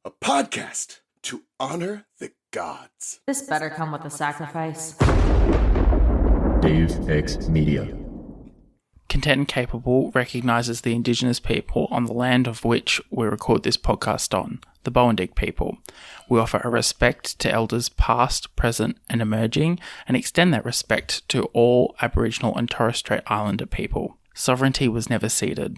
a podcast to honor the gods. This better come with a sacrifice. Deus Ex Media. Content and Capable recognises the Indigenous people on the land of which we record this podcast on, the Bowendig people. We offer a respect to elders past, present and emerging, and extend that respect to all Aboriginal and Torres Strait Islander people. Sovereignty was never ceded.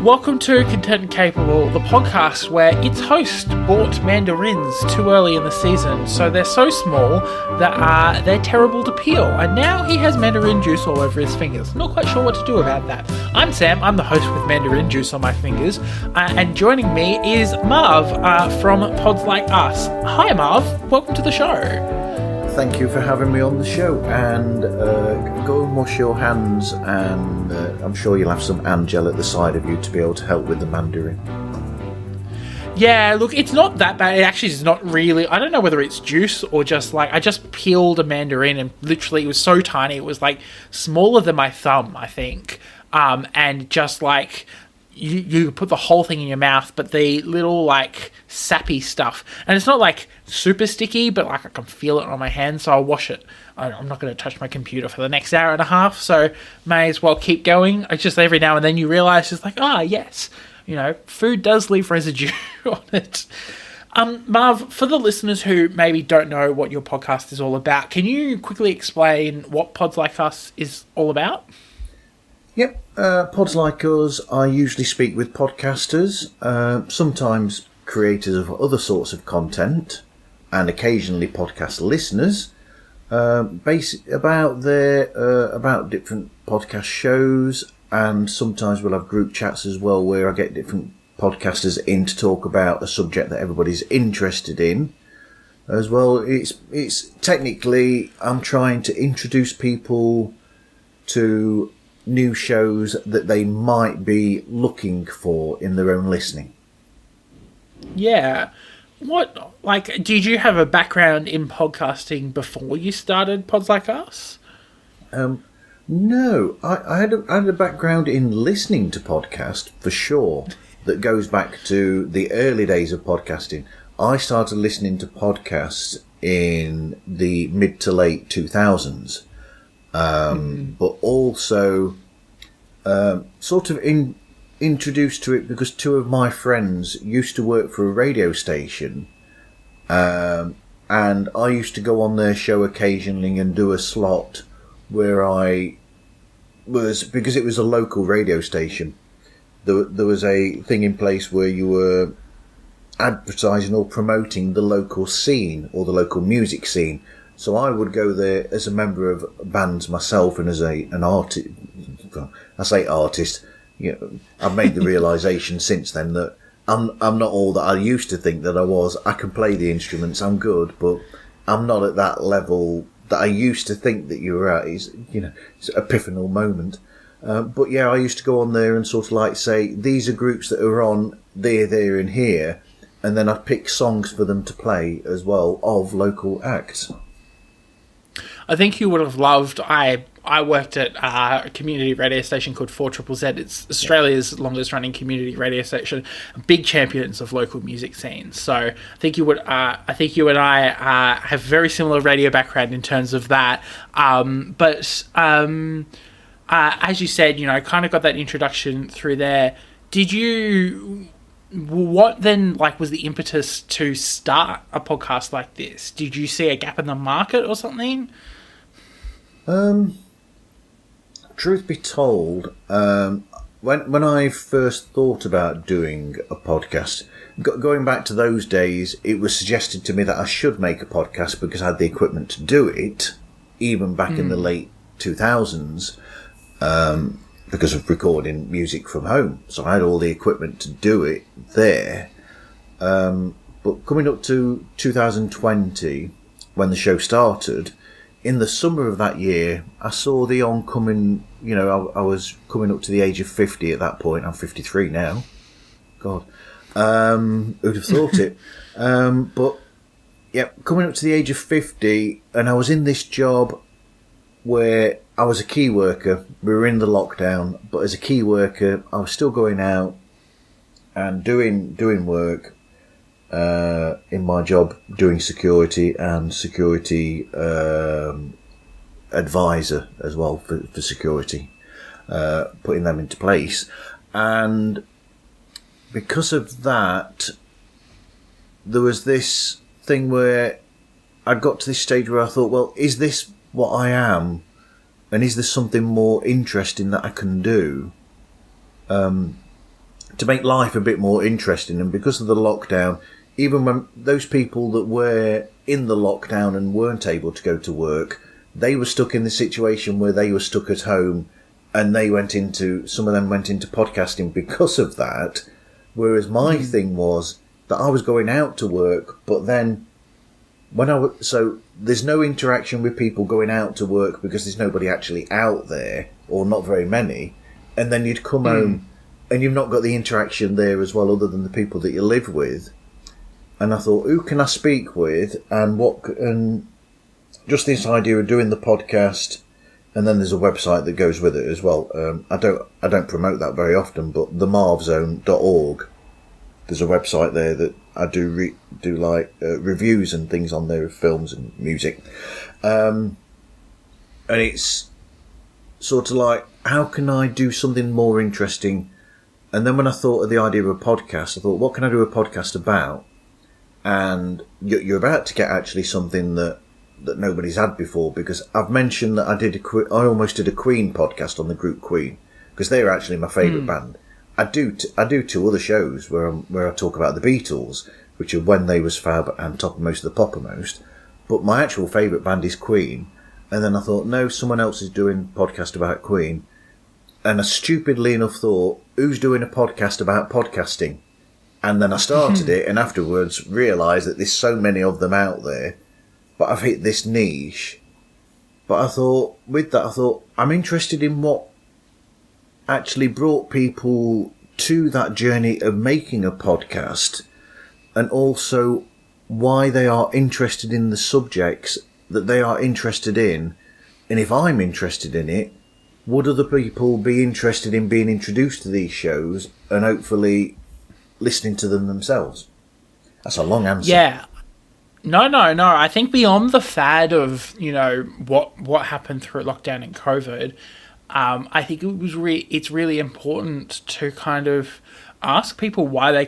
Welcome to Content and Capable, the podcast where its host bought mandarins too early in the season, so they're so small that they're terrible to peel, and now he has mandarin juice all over his fingers. Not quite sure what to do about that. I'm Sam, I'm the host with mandarin juice on my fingers, and joining me is Marv from Pods Like Us. Hi Marv, welcome to the show. Thank you for having me on the show, and go and wash your hands, and I'm sure you'll have some Angel at the side of you to be able to help with the mandarin. Yeah, look, it's not that bad. It actually is not really. I don't know whether it's juice or just like, I just peeled a mandarin and literally it was so tiny. It was like smaller than my thumb, I think. And just like, you put the whole thing in your mouth, but the little like sappy stuff, and it's not like super sticky, but like I can feel it on my hand, so I'll wash it. I'm not going to touch my computer for the next hour and a half, so may as well keep going. I just every now and then you realise it's like, yes, you know, food does leave residue on it. Marv, for the listeners who maybe don't know what your podcast is all about, can you quickly explain what Pods Like Us is all about? Yep, Pods Like Us, I usually speak with podcasters, sometimes creators of other sorts of content, and occasionally podcast listeners, about different podcast shows, and sometimes we'll have group chats as well where I get different podcasters in to talk about a subject that everybody's interested in. As well, it's technically, I'm trying to introduce people to new shows that they might be looking for in their own listening. Yeah. Did you have a background in podcasting before you started Pods Like Us? No, I had a background in listening to podcasts, for sure, that goes back to the early days of podcasting. I started listening to podcasts in the mid to late 2000s. But also sort of introduced to it because two of my friends used to work for a radio station, and I used to go on their show occasionally and do a slot where I was, because it was a local radio station, there was a thing in place where you were advertising or promoting the local scene or the local music scene. So I would go there as a member of bands myself and as an artist. I say artist. You know, I've made the realisation since then that I'm not all that I used to think that I was. I can play the instruments, I'm good, but I'm not at that level that I used to think that you were at. It's an epiphanal moment. But yeah, I used to go on there and sort of like say, these are groups that are on there, and here, and then I'd pick songs for them to play as well of local acts. I think you would have loved. I worked at a community radio station called 4ZZZ. It's Australia's longest running community radio station. Big champions of local music scenes. So I think you and I have very similar radio background in terms of that. But as you said, kind of got that introduction through there. What then, was the impetus to start a podcast like this? Did you see a gap in the market or something? Truth be told, when I first thought about doing a podcast, going back to those days, it was suggested to me that I should make a podcast because I had the equipment to do it, even back in the late 2000s. Because of recording music from home. So I had all the equipment to do it there. But coming up to 2020, when the show started, in the summer of that year, I saw the oncoming, I was coming up to the age of 50 at that point. I'm 53 now. God. Who'd have thought it? But, yeah, coming up to the age of 50, and I was in this job where I was a key worker. We were in the lockdown, but as a key worker, I was still going out and doing work in my job, doing security and security advisor as well for security, putting them into place. And because of that, there was this thing where I got to this stage where I thought, well, is this what I am? And is there something more interesting that I can do to make life a bit more interesting? And because of the lockdown, even when those people that were in the lockdown and weren't able to go to work, they were stuck in the situation where they were stuck at home, and some of them went into podcasting because of that. Whereas my thing was that I was going out to work, but then so there's no interaction with people going out to work because there's nobody actually out there, or not very many. And then you'd come home and you've not got the interaction there as well, other than the people that you live with. And I thought, who can I speak with, and just this idea of doing the podcast, and then there's a website that goes with it as well. I don't promote that very often, but themarvzone.org. There's a website there that I do reviews and things on there of films and music, and it's sort of like, how can I do something more interesting? And then when I thought of the idea of a podcast, I thought, what can I do a podcast about? And you're about to get actually something that nobody's had before, because I've mentioned that I almost did a Queen podcast on the group Queen, because they're actually my favourite band. I do 2 other shows where I talk about the Beatles, which are When They Was Fab and Toppermost of the Poppermost. But my actual favourite band is Queen. And then I thought, no, someone else is doing a podcast about Queen. And I stupidly enough thought, who's doing a podcast about podcasting? And then I started it, and afterwards realised that there's so many of them out there, but I've hit this niche. But I thought, I'm interested in what actually brought people to that journey of making a podcast, and also why they are interested in the subjects that they are interested in. And if I'm interested in it, would other people be interested in being introduced to these shows and hopefully listening to them themselves? That's a long answer. Yeah. No. I think beyond the fad of, what happened through lockdown and COVID, I think it's really important to kind of ask people why they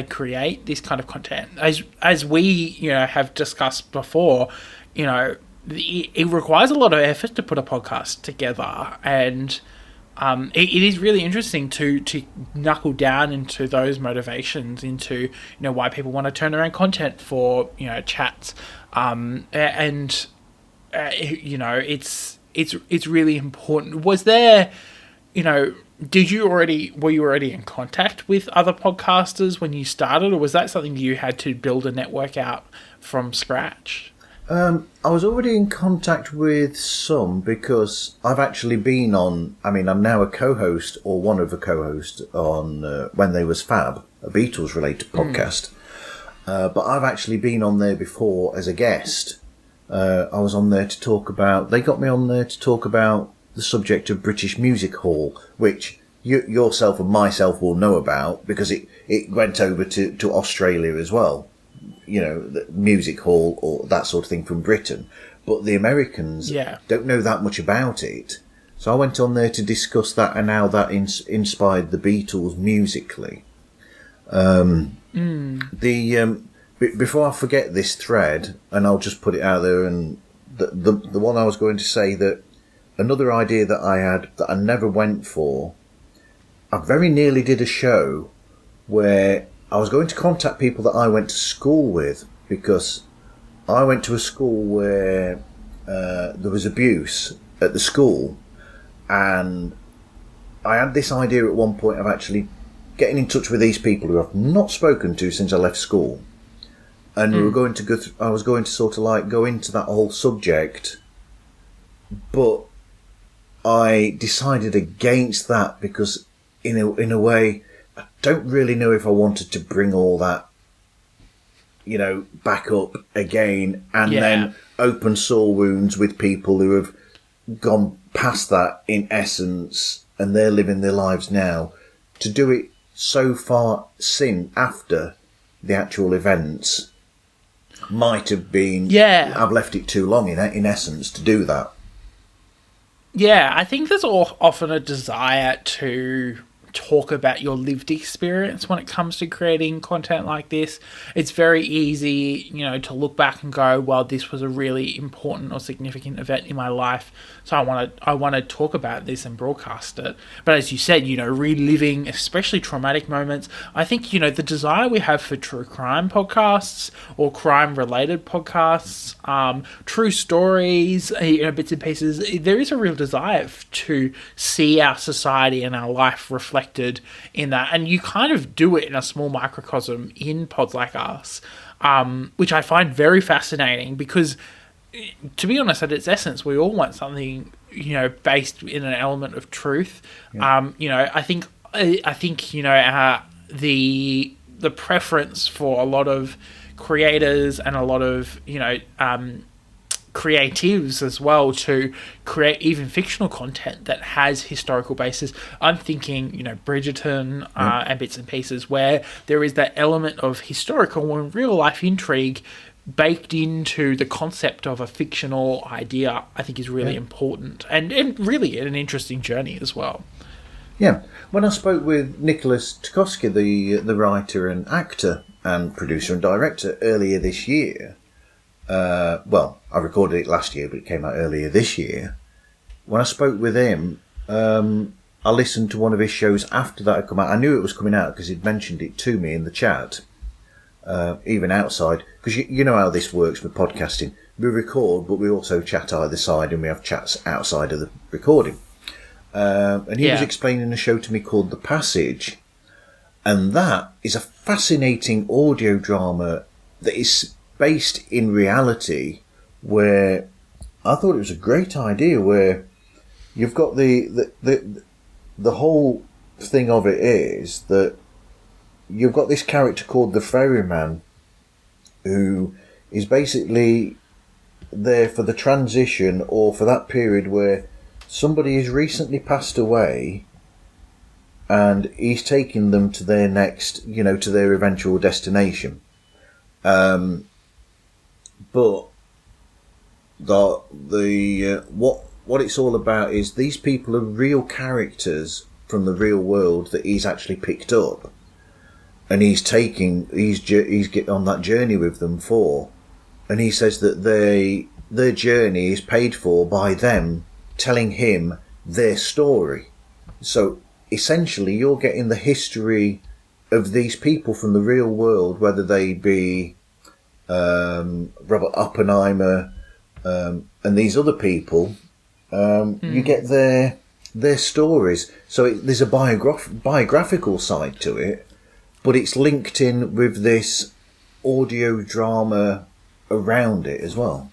create this kind of content. As we, have discussed before, it requires a lot of effort to put a podcast together, and it is really interesting to knuckle down into those motivations, into why people want to turn around content for chats, it's really important. Was there, were you already in contact with other podcasters when you started, or was that something you had to build a network out from scratch? I was already in contact with some, because I've actually been on, I'm now a co-host, or one of the co-hosts on When They Was Fab, a Beatles-related podcast. But I've actually been on there before as a guest. I was on there to talk about, they got me on there to talk about the subject of British Music Hall, which yourself and myself will know about, because it went over to Australia as well. The music hall or that sort of thing from Britain, but the Americans don't know that much about it. So I went on there to discuss that, and how that inspired the Beatles musically. Before I forget this thread, and I'll just put it out there, and the one I was going to say, that another idea that I had that I never went for, I very nearly did a show where I was going to contact people that I went to school with, because I went to a school where there was abuse at the school, and I had this idea at one point of actually getting in touch with these people who I've not spoken to since I left school, and we were going to go. I was going to sort of like go into that whole subject, but I decided against that because, in a way, I don't really know if I wanted to bring all that, back up again and then open sore wounds with people who have gone past that in essence, and they're living their lives now. To do it so far after the actual events might have been. Yeah, I've left it too long in essence to do that. Yeah, I think there's often a desire to talk about your lived experience when it comes to creating content like this. It's very easy, to look back and go, well, this was a really important or significant event in my life, so I want to talk about this and broadcast it. But as you said, reliving especially traumatic moments, I think, the desire we have for true crime podcasts or crime-related podcasts, true stories, bits and pieces, there is a real desire to see our society and our life reflected in that, and you kind of do it in a small microcosm in pods like us, which I find very fascinating because, to be honest, at its essence, we all want something, based in an element of truth. Yeah. I think the preference for a lot of creators and a lot of creatives as well to create even fictional content that has historical basis. I'm thinking, Bridgerton and bits and pieces where there is that element of historical and real life intrigue baked into the concept of a fictional idea. I think is really important and really an interesting journey as well. Yeah. When I spoke with Nicholas Tukoski, the writer and actor and producer and director earlier this year, I recorded it last year, but it came out earlier this year. When I spoke with him, I listened to one of his shows after that had come out. I knew it was coming out because he'd mentioned it to me in the chat, even outside. Because you know how this works with podcasting. We record, but we also chat either side, and we have chats outside of the recording. And he was explaining a show to me called The Passage. And that is a fascinating audio drama that is based in reality, where I thought it was a great idea, where you've got the whole thing of it is that you've got this character called the ferryman who is basically there for the transition or for that period where somebody has recently passed away and he's taking them to their next, to their eventual destination. But what it's all about is these people are real characters from the real world that he's actually picked up, and he's get on that journey with them for, and he says that their journey is paid for by them telling him their story. So essentially, you're getting the history of these people from the real world, whether they be Robert Oppenheimer and these other people. You get their stories. So there's a biographical side to it, but it's linked in with this audio drama around it as well.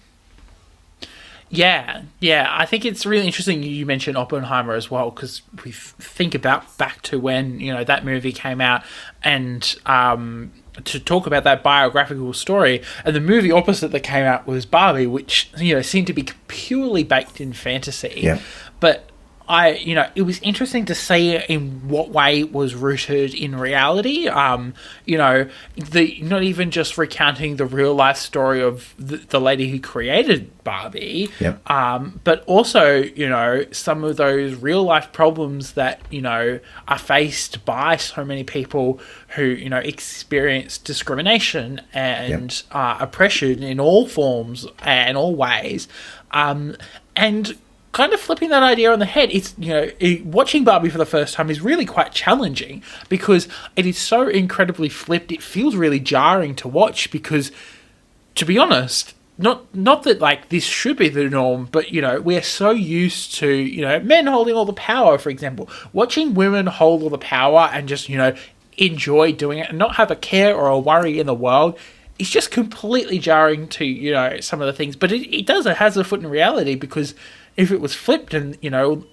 Yeah, I think it's really interesting you mentioned Oppenheimer as well, because we think about back to when, that movie came out and to talk about that biographical story, and the movie opposite that came out was Barbie, which, seemed to be purely baked in fantasy. Yeah. But it was interesting to see in what way it was rooted in reality. Not even just recounting the real life story of the lady who created Barbie, but also, some of those real life problems that, are faced by so many people who, experience discrimination and oppression in all forms and all ways. And kind of flipping that idea on the head, it's, watching Barbie for the first time is really quite challenging because it is so incredibly flipped. It feels really jarring to watch because, to be honest, not that like this should be the norm, but we're so used to men holding all the power, for example. Watching women hold all the power and just enjoy doing it and not have a care or a worry in the world it's just completely jarring to, you know, some of the things. But it has a foot in reality, because if it was flipped and, you know,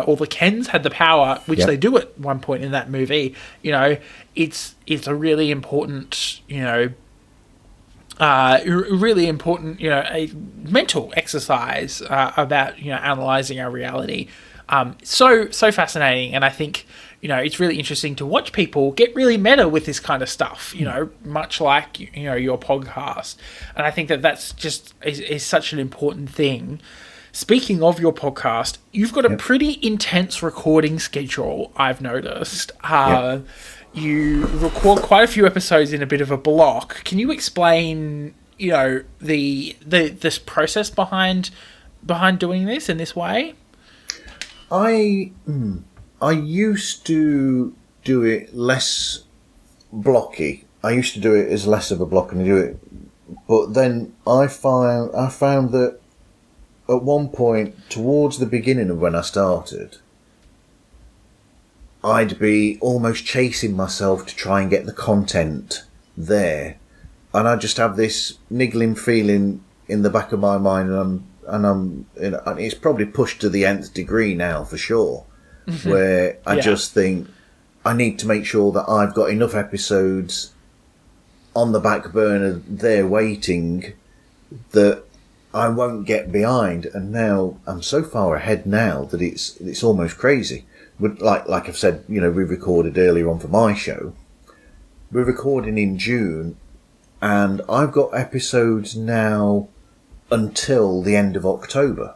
all the Kens had the power, which they do at one point in that movie, you know, it's a really important, you know, really important, you know, a mental exercise about, you know, analysing our reality. So fascinating, and I think, you know, it's really interesting to watch people get really meta with this kind of stuff, you know, much like, you know, your podcast. And I think that's just is such an important thing. Speaking of your podcast, you've got a pretty intense recording schedule, I've noticed. You record quite a few episodes in a bit of a block. Can you explain, you know, this process behind doing this in this way? I used to do it less blocky. I used to do it as less of a block and do it, but then I found that at one point towards the beginning of when I started, I'd be almost chasing myself to try and get the content there, and I just have this niggling feeling in the back of my mind, and it's probably pushed to the nth degree now for sure, where I just think I need to make sure that I've got enough episodes on the back burner there waiting that I won't get behind. And now I'm so far ahead now that it's almost crazy. But like I've said, you know, we recorded earlier on for my show. We're recording in June, and I've got episodes now until the end of October,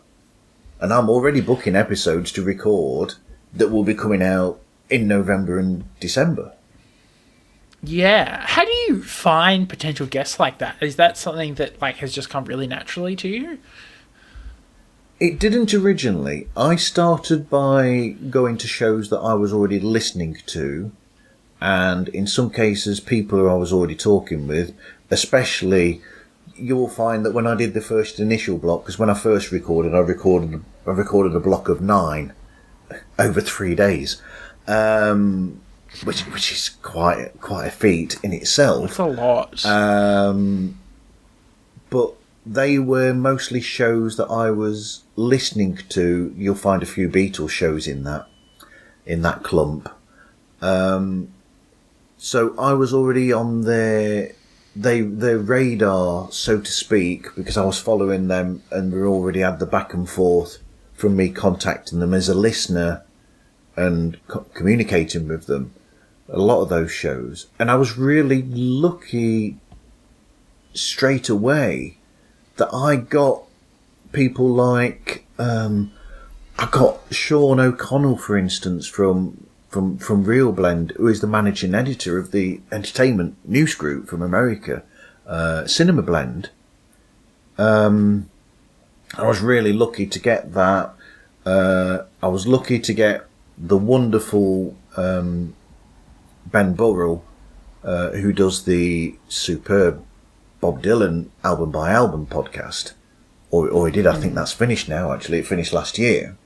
and I'm already booking episodes to record that will be coming out in November and December. Yeah. How do you find potential guests like that? Is that something that like has just come really naturally to you? It didn't originally. I started by going to shows that I was already listening to, and in some cases people who I was already talking with. Especially, you'll find that when I did the first initial block, because when I first recorded, I recorded a block of 9 over 3 days, which is quite a feat in itself. It's a lot. But they were mostly shows that I was listening to. You'll find a few Beatles shows in that clump. So I was already on their radar, so to speak, because I was following them, and we already had the back and forth from me contacting them as a listener and communicating with them. A lot of those shows, and I was really lucky straight away that I got people like I got Sean O'Connell, for instance, from Real Blend, who is the managing editor of the entertainment news group from America, Cinema Blend. I was really lucky to get that. I was lucky to get the wonderful Ben Burrell, who does the superb Bob Dylan album by album podcast, or he did. I think that's finished now. Actually, it finished last year.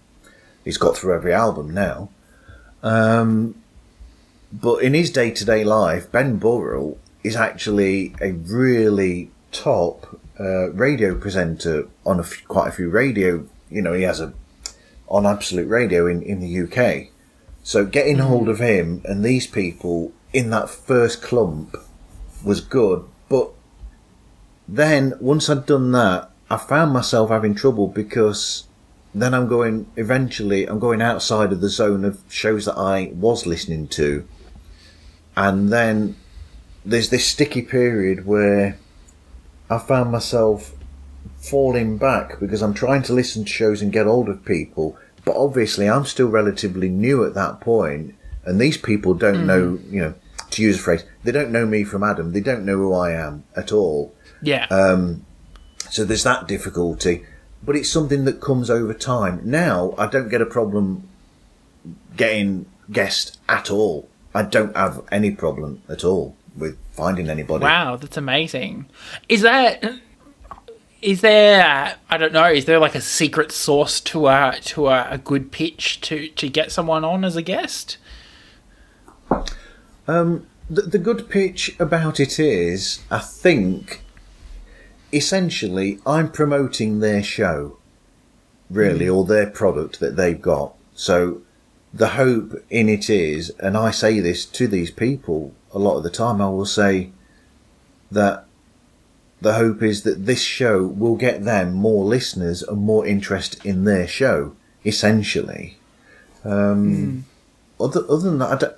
He's got through every album now. But in his day-to-day life, Ben Burrell is actually a really top radio presenter on quite a few radio. You know, he has on Absolute Radio in the UK. So getting hold of him and these people in that first clump was good. But then once I'd done that, I found myself having trouble, because then I'm going outside of the zone of shows that I was listening to. And then there's this sticky period where I found myself falling back, because I'm trying to listen to shows and get hold of people. But obviously I'm still relatively new at that point, and these people don't know, you know, to use a phrase, they don't know me from Adam. They don't know who I am at all. Yeah. So there's that difficulty, but it's something that comes over time. Now I don't get a problem getting guests at all. I don't have any problem at all with finding anybody. Wow, that's amazing. Is there, I don't know, is there like a secret sauce to a good pitch to get someone on as a guest? the good pitch about it is, I think, essentially, I'm promoting their show, really, or their product that they've got. So the hope in it is, and I say this to these people a lot of the time, I will say that the hope is that this show will get them more listeners and more interest in their show, essentially. Other than that,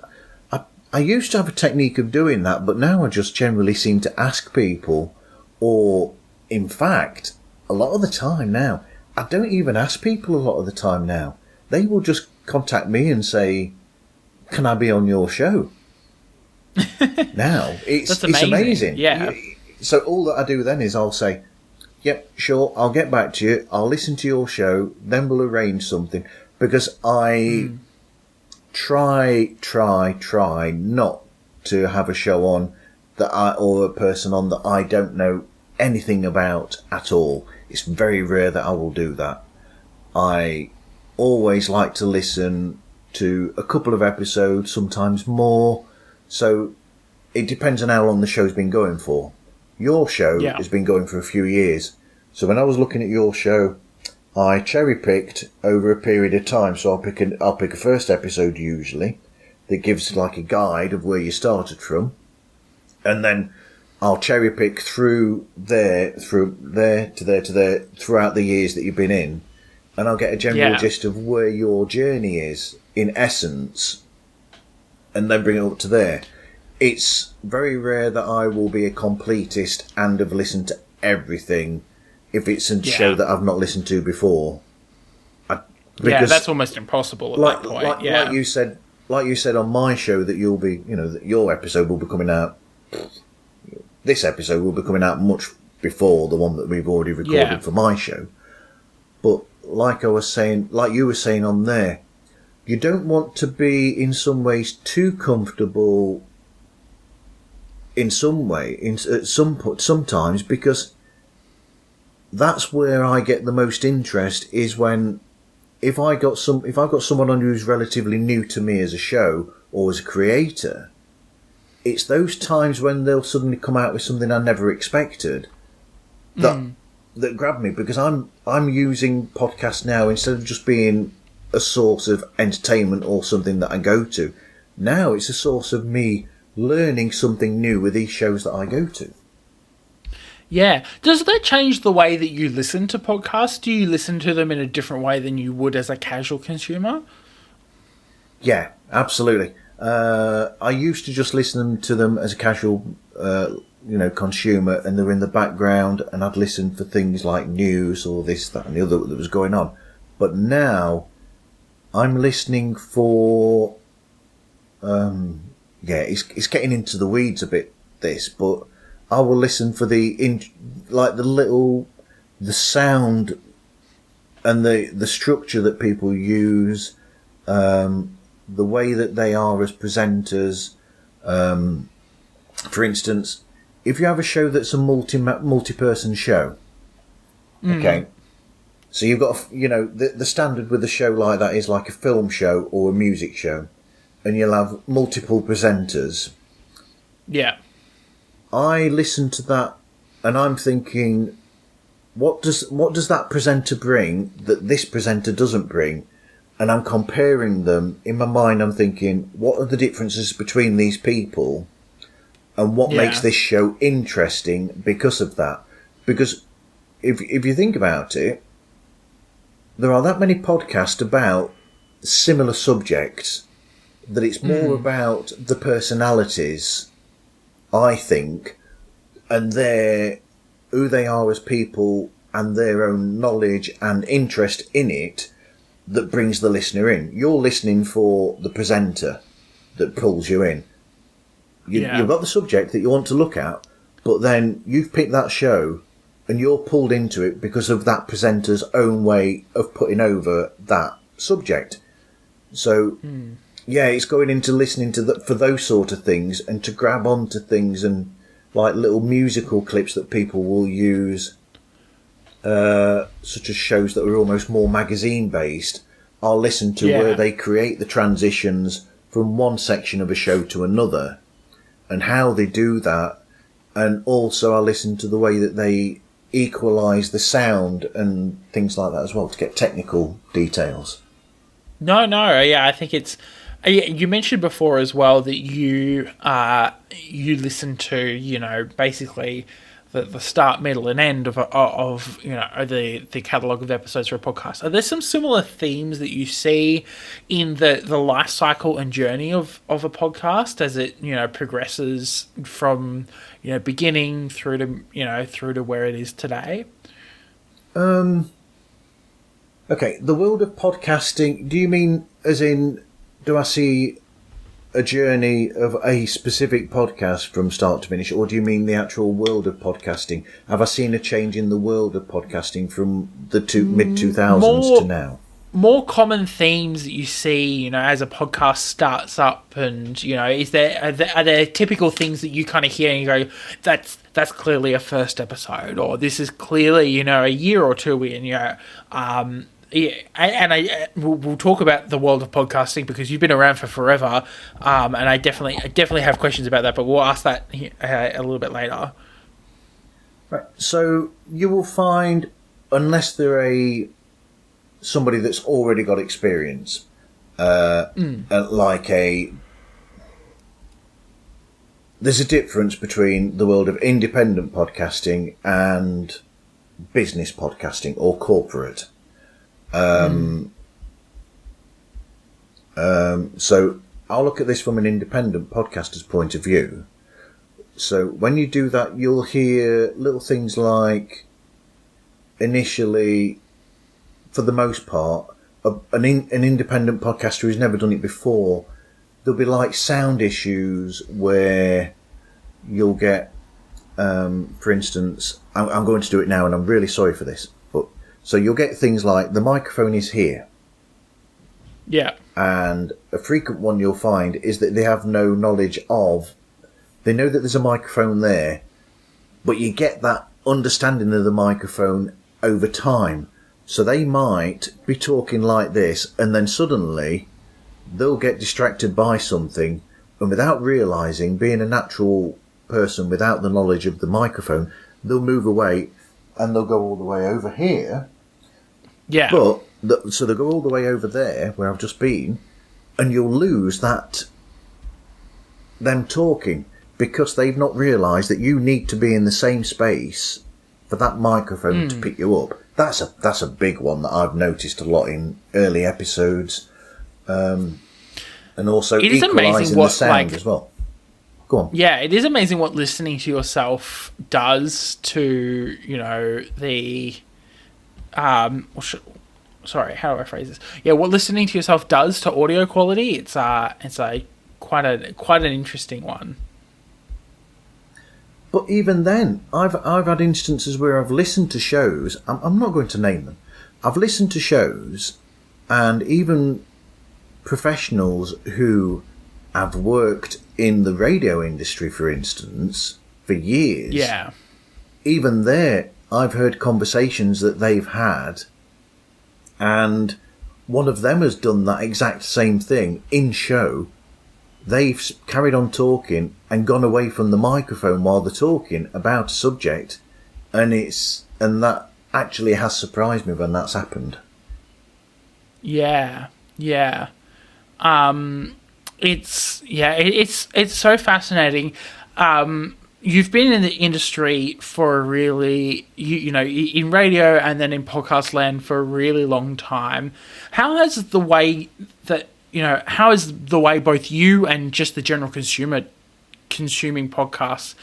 I used to have a technique of doing that, but now I just generally seem to ask people, or in fact, a lot of the time now, I don't even ask people a lot of the time now. They will just contact me and say, "Can I be on your show?" Now, it's amazing. Yeah. So all that I do then is I'll say, "Yep, sure, I'll get back to you. I'll listen to your show, then we'll arrange something." Because I try not to have a show on or a person on that I don't know anything about at all. It's very rare that I will do that. I always like to listen to a couple of episodes, sometimes more. So it depends on how long the show's been going for. Your show has been going for a few years. So when I was looking at your show, I cherry-picked over a period of time. So I'll pick a first episode usually that gives like a guide of where you started from. And then I'll cherry-pick through there to there, throughout the years that you've been in. And I'll get a general gist of where your journey is, in essence, and then bring it up to there. It's very rare that I will be a completist and have listened to everything if it's a show that I've not listened to before. That's almost impossible at that point. Like you said on my show that you'll be, that your episode will be coming out. This episode will be coming out much before the one that we've already recorded for my show. But like you were saying on there, you don't want to be in some ways too comfortable. Sometimes, because that's where I get the most interest is when if I've got someone on who's relatively new to me as a show or as a creator, it's those times when they'll suddenly come out with something I never expected that grab me, because I'm using podcasts now instead of just being a source of entertainment or something that I go to. Now it's a source of me learning something new with these shows that I go to. Yeah. Does that change the way that you listen to podcasts? Do you listen to them in a different way than you would as a casual consumer? Yeah, absolutely. I used to just listen to them as a casual, consumer, and they were in the background, and I'd listen for things like news or this, that, and the other that was going on. But now I'm listening for, it's getting into the weeds a bit, this, but I will listen for the sound and the structure that people use, the way that they are as presenters. For instance, if you have a show that's a multi-person show, okay, so you've got, the standard with a show like that is like a film show or a music show, and you'll have multiple presenters. Yeah. I listen to that and I'm thinking, what does that presenter bring that this presenter doesn't bring? And I'm comparing them. In my mind, I'm thinking, what are the differences between these people? And what makes this show interesting because of that? Because if you think about it, there are that many podcasts about similar subjects that it's more about the personalities, I think, and who they are as people and their own knowledge and interest in it that brings the listener in. You're listening for the presenter that pulls you in. You've got the subject that you want to look at, but then you've picked that show and you're pulled into it because of that presenter's own way of putting over that subject. So, it's going into listening to for those sort of things and to grab onto things and like little musical clips that people will use, such as shows that are almost more magazine based. I'll listen to where they create the transitions from one section of a show to another. and how they do that. And also I listen to the way that they equalise the sound and things like that as well to get technical details. No, yeah, I think it's. You mentioned before as well that you listen to basically the start, middle, and end of the catalogue of episodes for a podcast. Are there some similar themes that you see in the life cycle and journey of a podcast as it progresses from beginning through to where it is today? Okay, the world of podcasting, do you mean as in, do I see a journey of a specific podcast from start to finish, or do you mean the actual world of podcasting? Have I seen a change in the world of podcasting from the mid-2000s to now? More common themes that you see, as a podcast starts up, and are there typical things that you kind of hear and you go, that's clearly a first episode, or this is clearly a year or two in, we'll talk about the world of podcasting because you've been around for forever, and I definitely have questions about that, but we'll ask that a little bit later. Right. So you will find, unless they're somebody that's already got experience, there's a difference between the world of independent podcasting and business podcasting or corporate. So I'll look at this from an independent podcaster's point of view. So when you do that, you'll hear little things like, initially, for the most part, an independent podcaster who's never done it before, there'll be like sound issues where you'll get, for instance, I'm going to do it now and I'm really sorry for this, but so you'll get things like the microphone is here. Yeah. And a frequent one you'll find is that they have no knowledge of, they know that there's a microphone there, but you get that understanding of the microphone over time. So they might be talking like this, and then suddenly they'll get distracted by something, and without realising, being a natural person without the knowledge of the microphone, they'll move away and they'll go all the way over here. Yeah. But so they'll go all the way over there where I've just been, and you'll lose them talking because they've not realised that you need to be in the same space for that microphone to pick you up. That's a big one that I've noticed a lot in early episodes, and also equalising the sound as well. Go on. Yeah, it is amazing what listening to yourself does to the sorry, how do I phrase this? Yeah, what listening to yourself does to audio quality. It's quite an interesting one. But even then, I've had instances where I've listened to shows. I'm not going to name them. I've listened to shows, and even professionals who have worked in the radio industry, for instance, for years. Yeah. Even there, I've heard conversations that they've had, and one of them has done that exact same thing in show. They've carried on talking and gone away from the microphone while they're talking about a subject, and that actually has surprised me when that's happened. Yeah. It's so fascinating. You've been in the industry for a really, in radio and then in podcast land for a really long time. How has the way both you and just the general consumer consuming podcasts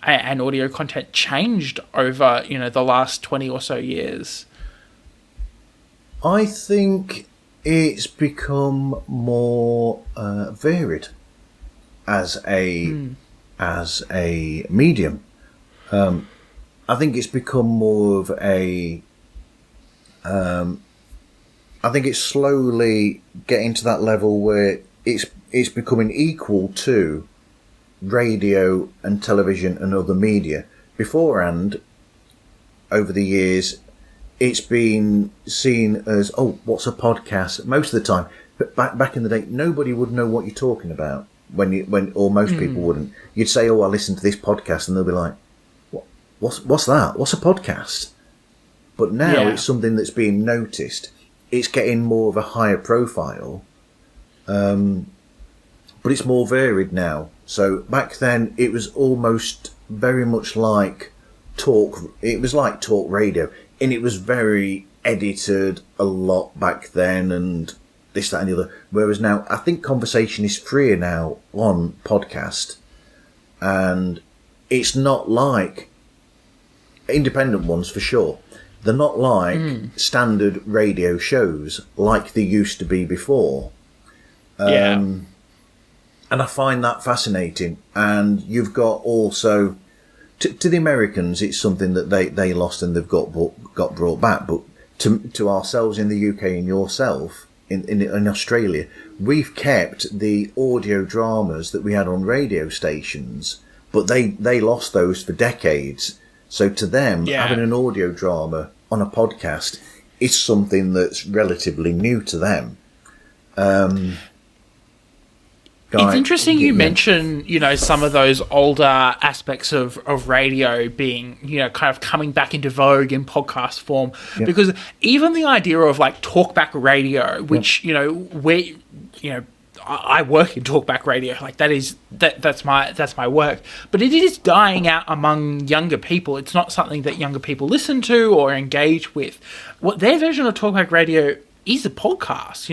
and audio content changed over, the last 20 or so years? I think it's become more varied as a medium. I think it's become more of a. I think it's slowly getting to that level where it's becoming equal to radio and television and other media. Beforehand, over the years, it's been seen as, what's a podcast? Most of the time. But back in the day, nobody would know what you're talking about. or most people wouldn't. You'd say, "Oh, I listen to this podcast," and they'll be like, "What's that? What's a podcast?" But now it's something that's being noticed. It's getting more of a higher profile, but it's more varied now. So back then, it was almost very much like talk. It was like talk radio, and it was very edited a lot back then, and this, that, and the other. Whereas now, I think conversation is freer now on podcast, and it's not like independent ones for sure. They're not like standard radio shows like they used to be before. And I find that fascinating. And you've got also, to the Americans, it's something that they lost and they've got brought back. But to ourselves in the UK and yourself in Australia, we've kept the audio dramas that we had on radio stations, but they lost those for decades. So to them, having an audio drama on a podcast is something that's relatively new to them. It's interesting you mention, some of those older aspects of radio being, kind of coming back into vogue in podcast form, because even the idea of like talkback radio, which, I work in talkback radio, like that's my work, but it is dying out among younger people. It's not something that younger people listen to or engage with. What their version of talkback radio is a podcast,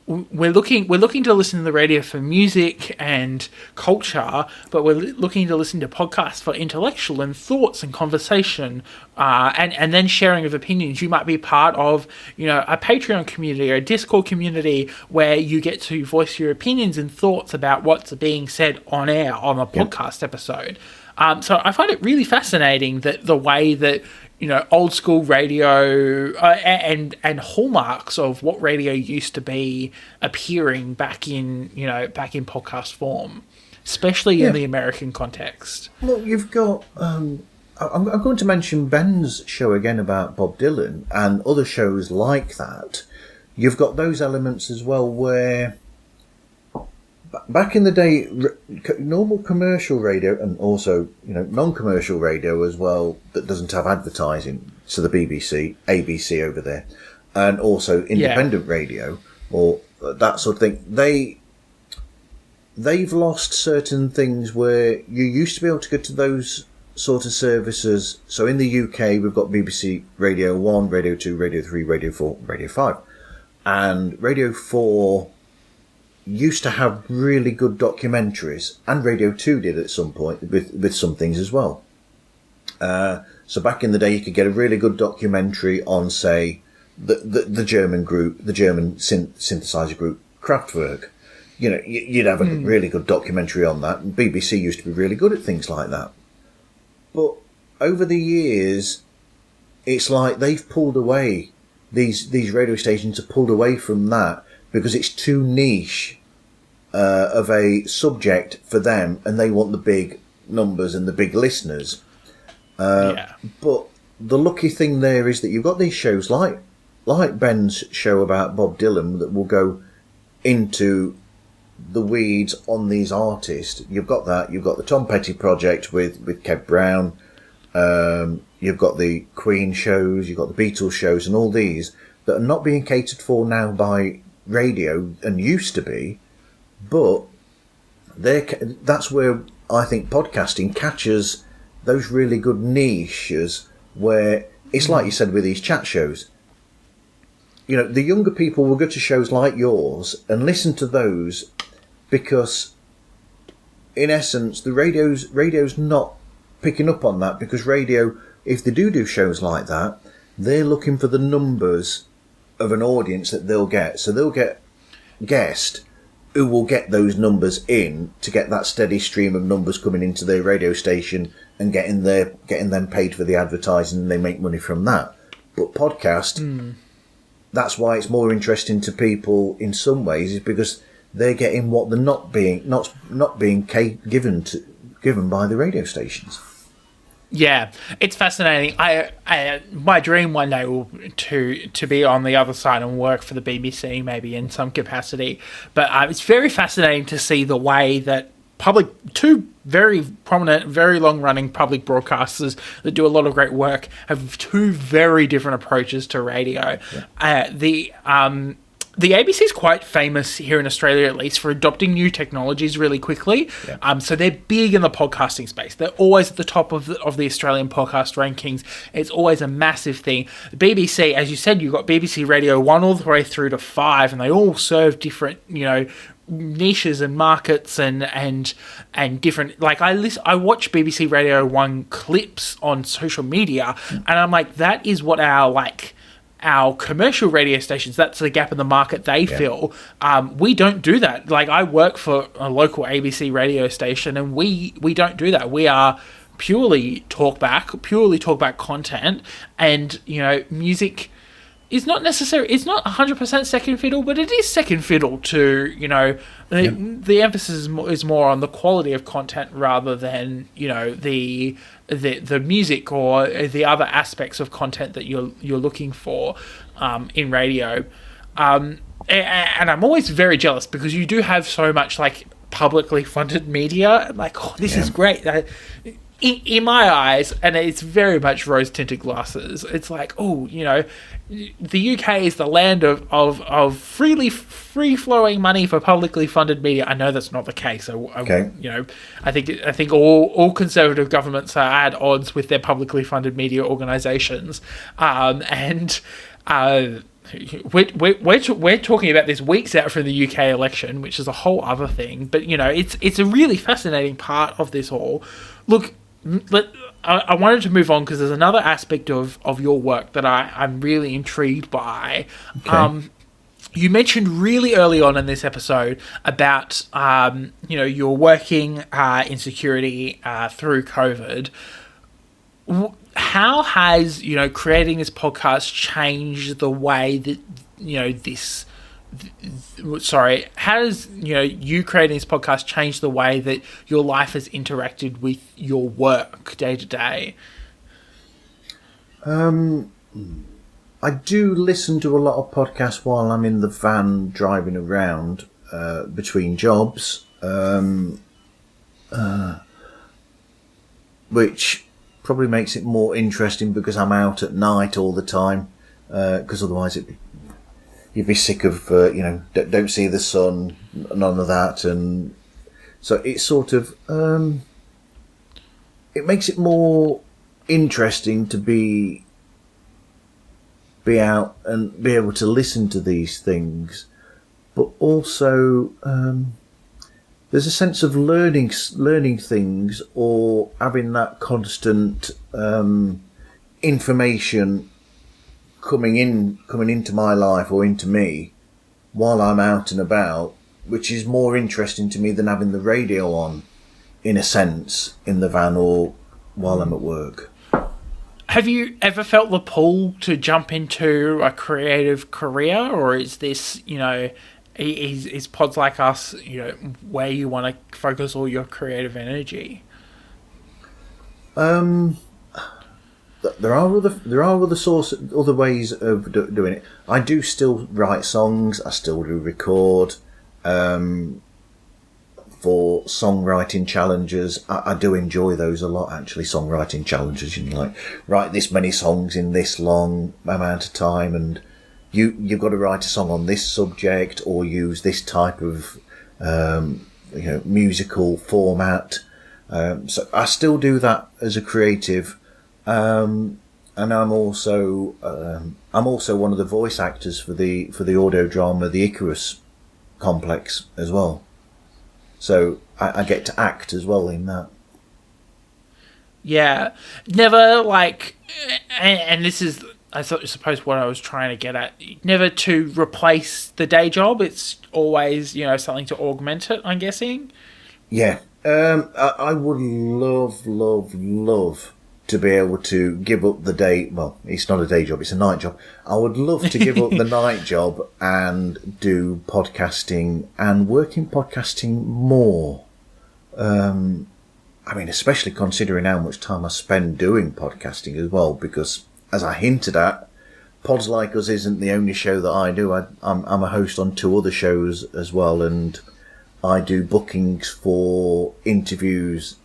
We're looking to listen to the radio for music and culture, but we're looking to listen to podcasts for intellectual and thoughts and conversation, and then sharing of opinions. You might be part of, a Patreon community or a Discord community where you get to voice your opinions and thoughts about what's being said on air on a podcast episode. So I find it really fascinating that the way that old school radio and hallmarks of what radio used to be appearing back in podcast form, especially in the American context. Look, you've got. I'm going to mention Ben's show again about Bob Dylan and other shows like that. You've got those elements as well where. Back in the day, normal commercial radio and also, non-commercial radio as well that doesn't have advertising, so the BBC, ABC over there, and also independent radio or that sort of thing, they've lost certain things where you used to be able to go to those sort of services. So in the UK, we've got BBC Radio 1, Radio 2, Radio 3, Radio 4, Radio 5. And Radio 4... used to have really good documentaries, and Radio 2 did at some point with some things as well. So back in the day, you could get a really good documentary on, say, the German group, the German synthesizer group, Kraftwerk. You'd have a really good documentary on that. And BBC used to be really good at things like that. But over the years, it's like they've pulled away. These radio stations have pulled away from that, because it's too niche of a subject for them, and they want the big numbers and the big listeners. But the lucky thing there is that you've got these shows like Ben's show about Bob Dylan that will go into the weeds on these artists. You've got that. You've got the Tom Petty project with Kev Brown. You've got the Queen shows. You've got the Beatles shows, and all these that are not being catered for now by radio and used to be, but that's where I think podcasting catches those really good niches where it's like you said with these chat shows. The younger people will go to shows like yours and listen to those because, in essence, the radio's not picking up on that, because radio, if they do shows like that, they're looking for the numbers of an audience that they'll get. So they'll get guest who will get those numbers in to get that steady stream of numbers coming into their radio station and getting them paid for the advertising, and they make money from that. But podcast, that's why it's more interesting to people in some ways, is because they're getting what they're not being given by the radio stations. Yeah, it's fascinating. My dream one day will to be on the other side and work for the BBC, maybe in some capacity. But it's very fascinating to see the way that two very prominent, very long-running public broadcasters that do a lot of great work have two very different approaches to radio. Yeah. The ABC is quite famous here in Australia, at least, for adopting new technologies really quickly. Yeah. So they're big in the podcasting space. They're always at the top of the Australian podcast rankings. It's always a massive thing. The BBC, as you said, you've got BBC Radio 1 all the way through to 5, and they all serve different, niches and markets and different. Like I watch BBC Radio 1 clips on social media, and I'm like, that is what our commercial radio stations, that's the gap in the market they fill. We don't do that. Like, I work for a local ABC radio station, and we don't do that. We are purely talkback content, and music is not necessary. It's not 100% second fiddle, but it is second fiddle to the emphasis is more on the quality of content rather than the music or the other aspects of content that you're looking for in radio. And I'm always very jealous because you do have so much like publicly funded media. Like, this is great. In my eyes, and it's very much rose-tinted glasses, it's like, the UK is the land of free-flowing money for publicly funded media. I know that's not the case. I think all conservative governments are at odds with their publicly funded media organisations, we're talking about this weeks out from the UK election, which is a whole other thing. But it's a really fascinating part of this all. Look. I wanted to move on because there's another aspect of your work that I'm really intrigued by. Okay. You mentioned really early on in this episode about you're working in security through COVID. How has creating this podcast changed the way that how does you creating this podcast change the way that your life has interacted with your work day to day? I do listen to a lot of podcasts while I'm in the van driving around between jobs, which probably makes it more interesting because I'm out at night all the time, because otherwise you'd be sick of, don't see the sun, none of that. And so it's sort of, it makes it more interesting to be out and be able to listen to these things. But also, there's a sense of learning things or having that constant information coming into my life or into me while I'm out and about, which is more interesting to me than having the radio on, in a sense, in the van or while I'm at work. Have you ever felt the pull to jump into a creative career, or is this, is Pods Like Us, where you want to focus all your creative energy? There are other ways of doing it. I do still write songs. I still do record for songwriting challenges. I do enjoy those a lot, actually. Songwriting challenges, write this many songs in this long amount of time, and you've got to write a song on this subject or use this type of musical format. So I still do that as a creative. And I'm also one of the voice actors for the audio drama The Icarus Complex as well. So I get to act as well in that. Yeah, never and this is I suppose what I was trying to get at. Never to replace the day job. It's always something to augment it, I'm guessing. Yeah, I would love to be able to give up the day. Well, it's not a day job; it's a night job. I would love to give up the night job and do podcasting and work in podcasting more. I mean, especially considering how much time I spend doing podcasting as well, because as I hinted at, Pods Like Us isn't the only show that I do. I'm a host on 2 other shows as well, and I do bookings for interviews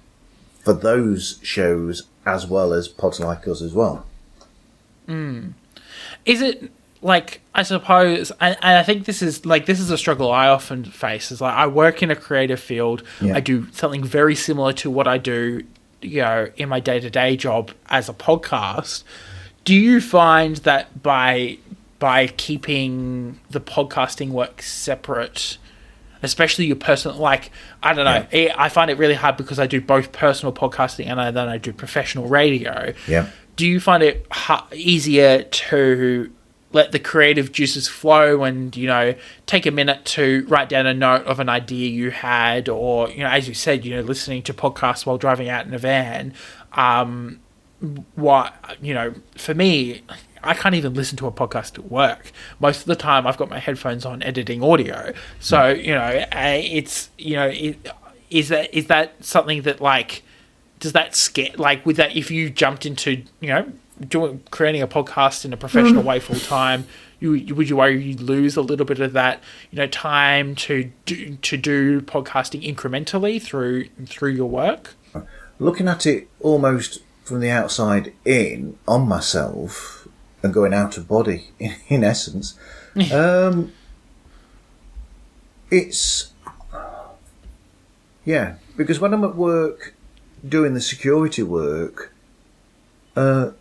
for those shows as well as Pods Like Us as well. Is it like, I suppose, and I think this is a struggle I often face, is like I work in a creative field. Yeah. I do something very similar to what I do, in my day-to-day job as a podcast. Do you find that by keeping the podcasting work separate, especially your personal, like, I don't know, I find it really hard because I do both personal podcasting and then I do professional radio. Yeah. Do you find it easier to let the creative juices flow and, take a minute to write down a note of an idea you had, or, as you said, listening to podcasts while driving out in a van? For me, I can't even listen to a podcast at work. Most of the time I've got my headphones on editing audio. So, is that something that, like, does that scare, like, with that, if you jumped into, creating a podcast in a professional way full time, would you worry you'd lose a little bit of that, time to do podcasting incrementally through your work? Looking at it almost from the outside in on myself and going out of body, in essence, it's, because when I'm at work doing the security work,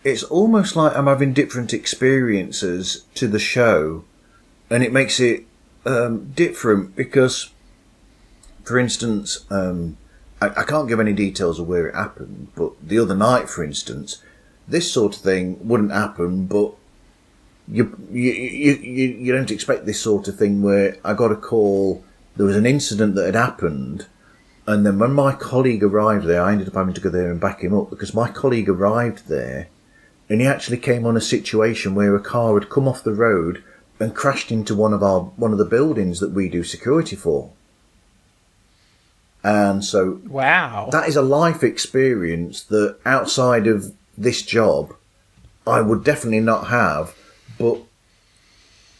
it's almost like I'm having different experiences to the show, and it makes it different because, for instance, I can't give any details of where it happened, but the other night, for instance, this sort of thing wouldn't happen, but you don't expect this sort of thing where I got a call, there was an incident that had happened, and then when my colleague arrived there, I ended up having to go there and back him up, because my colleague arrived there and he actually came on a situation where a car had come off the road and crashed into one of the buildings that we do security for. And so, wow, that is a life experience that outside of this job I would definitely not have. But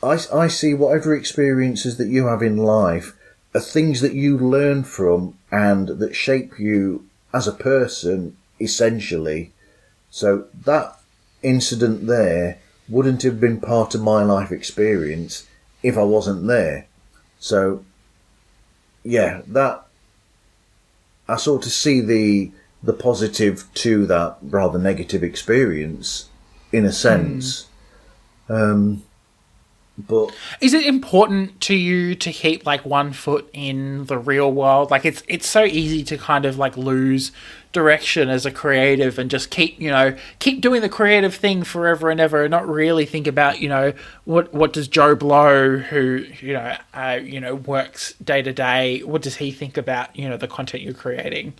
I see whatever experiences that you have in life are things that you learn from and that shape you as a person, essentially. So that incident there wouldn't have been part of my life experience if I wasn't there. So, that I sort of see the positive to that rather negative experience, in a sense. But is it important to you to keep, like, one foot in the real world? Like, it's so easy to kind of, like, lose direction as a creative and just keep doing the creative thing forever and ever and not really think about, what does Joe Blow, who works day to day, what does he think about, the content you're creating?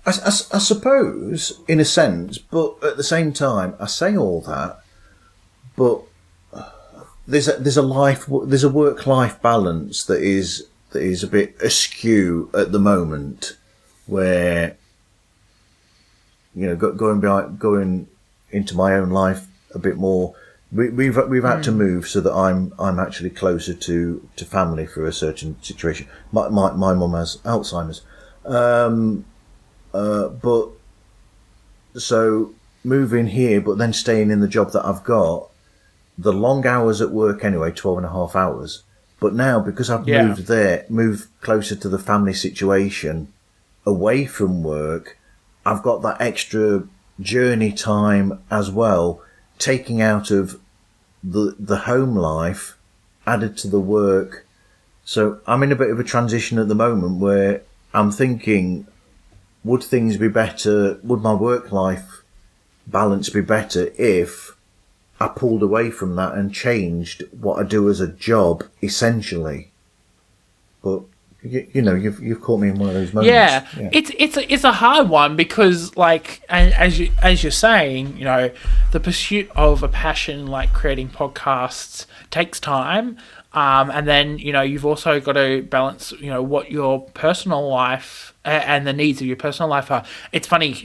I suppose, in a sense, but at the same time, I say all that, but there's a work-life balance that is a bit askew at the moment, where going into my own life a bit more. We've had to move so that I'm actually closer to family for a certain situation. My mum has Alzheimer's. But so moving here, but then staying in the job that I've got, the long hours at work anyway, 12.5 hours. But now, because I've moved closer to the family situation, away from work, I've got that extra journey time as well, taking out of the home life, added to the work. So I'm in a bit of a transition at the moment where I'm thinking, would things be better? Would my work-life balance be better if I pulled away from that and changed what I do as a job, essentially? But you've caught me in one of those moments. Yeah. It's a hard one because, like, as you're saying, the pursuit of a passion like creating podcasts takes time. And then, you've also got to balance, what your personal life and the needs of your personal life are. It's funny,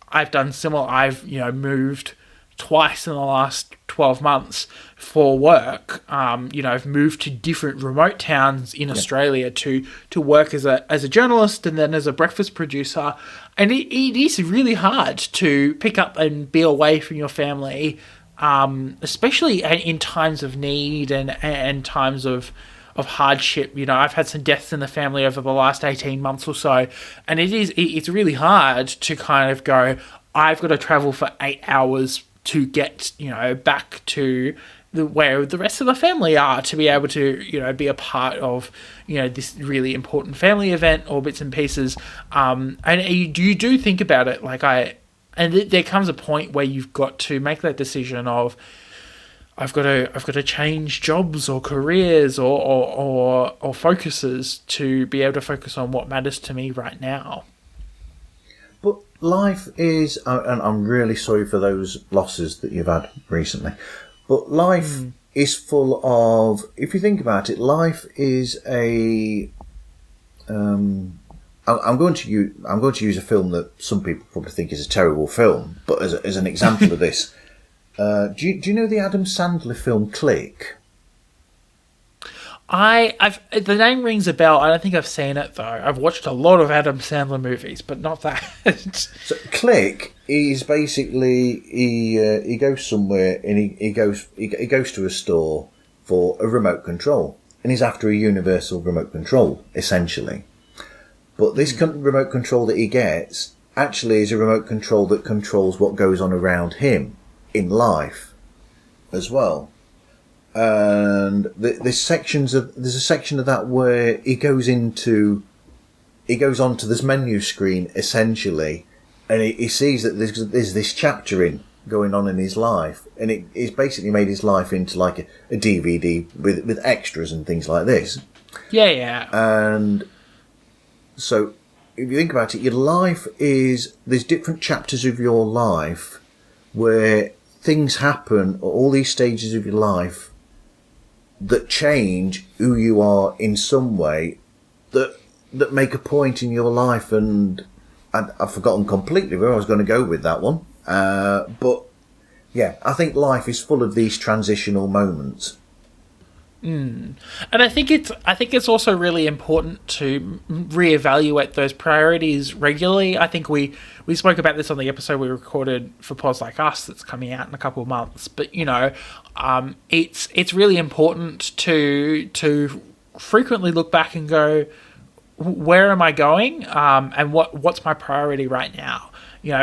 I've done similar. I've, moved twice in the last 12 months for work. I've moved to different remote towns in Australia to work as a journalist and then as a breakfast producer. And it is really hard to pick up and be away from your family, especially in times of need and times of hardship. I've had some deaths in the family over the last 18 months or so, and it's really hard to kind of go, I've got to travel for 8 hours to get, back to where the rest of the family are, to be able to, be a part of, this really important family event or bits and pieces. And you do think about it, there comes a point where you've got to make that decision of, I've got to change jobs or careers or focuses to be able to focus on what matters to me right now. But life is, and I'm really sorry for those losses that you've had recently, but life is full of, if you think about it, life is I'm going to use a film that some people probably think is a terrible film, but as an example of this, do you know the Adam Sandler film Click? The name rings a bell. I don't think I've seen it though. I've watched a lot of Adam Sandler movies, but not that. So Click is basically he goes somewhere and he goes to a store for a remote control, and he's after a universal remote control essentially. But this remote control that he gets actually is a remote control that controls what goes on around him in life as well. And there's a section of that where he goes onto this menu screen essentially, and he sees that there's this chapter going on in his life, and it's basically made his life into like a DVD with extras and things like this. Yeah. And so if you think about it, your life there's different chapters of your life where things happen, all these stages of your life that change who you are in some way, that make a point in your life. And I've forgotten completely where I was going to go with that one. But yeah, I think life is full of these transitional moments. And I think it's also really important to reevaluate those priorities regularly. I think we spoke about this on the episode we recorded for Pods Like Us that's coming out in a couple of months. But it's really important to frequently look back and go, where am I going? And what's my priority right now?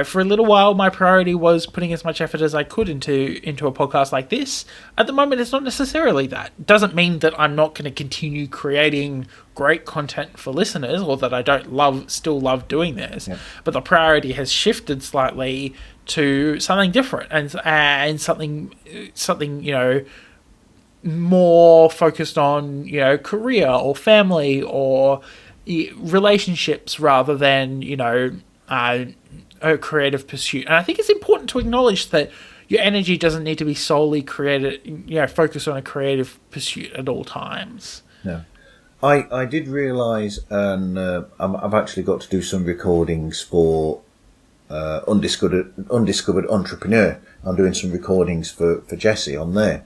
For a little while, my priority was putting as much effort as I could into a podcast like this. At the moment, it's not necessarily that. It doesn't mean that I'm not going to continue creating great content for listeners, or that I don't still love doing this. Yeah. But the priority has shifted slightly to something different and something more focused on career or family or relationships rather than a creative pursuit. And I think it's important to acknowledge that your energy doesn't need to be solely focused on a creative pursuit at all times. No. I did realise, and I've actually got to do some recordings for Undiscovered Entrepreneur. I'm doing some recordings for Jesse on there.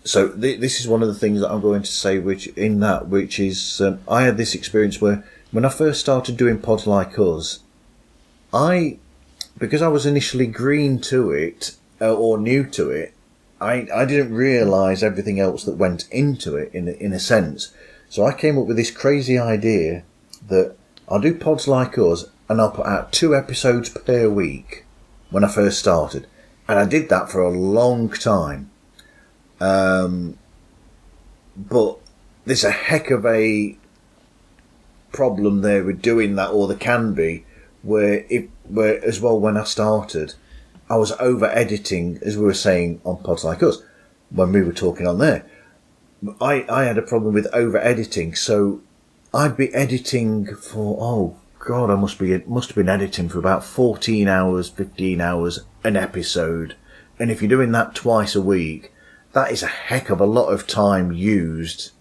So this is one of the things that I'm going to say, which is I had this experience where when I first started doing Pods Like Us, because I was initially green to it or new to it, I didn't realise everything else that went into it in a sense. So I came up with this crazy idea that I'll do Pods Like Us and I'll put out 2 episodes per week when I first started. And I did that for a long time. But there's a heck of a problem there with doing that, or there can be, where as well when I started, I was over editing, as we were saying on Pods Like Us, when we were talking on there. I had a problem with over editing, so I'd be editing for, I must have been editing for about 14 hours, 15 hours an episode. And if you're doing that twice a week, that is a heck of a lot of time used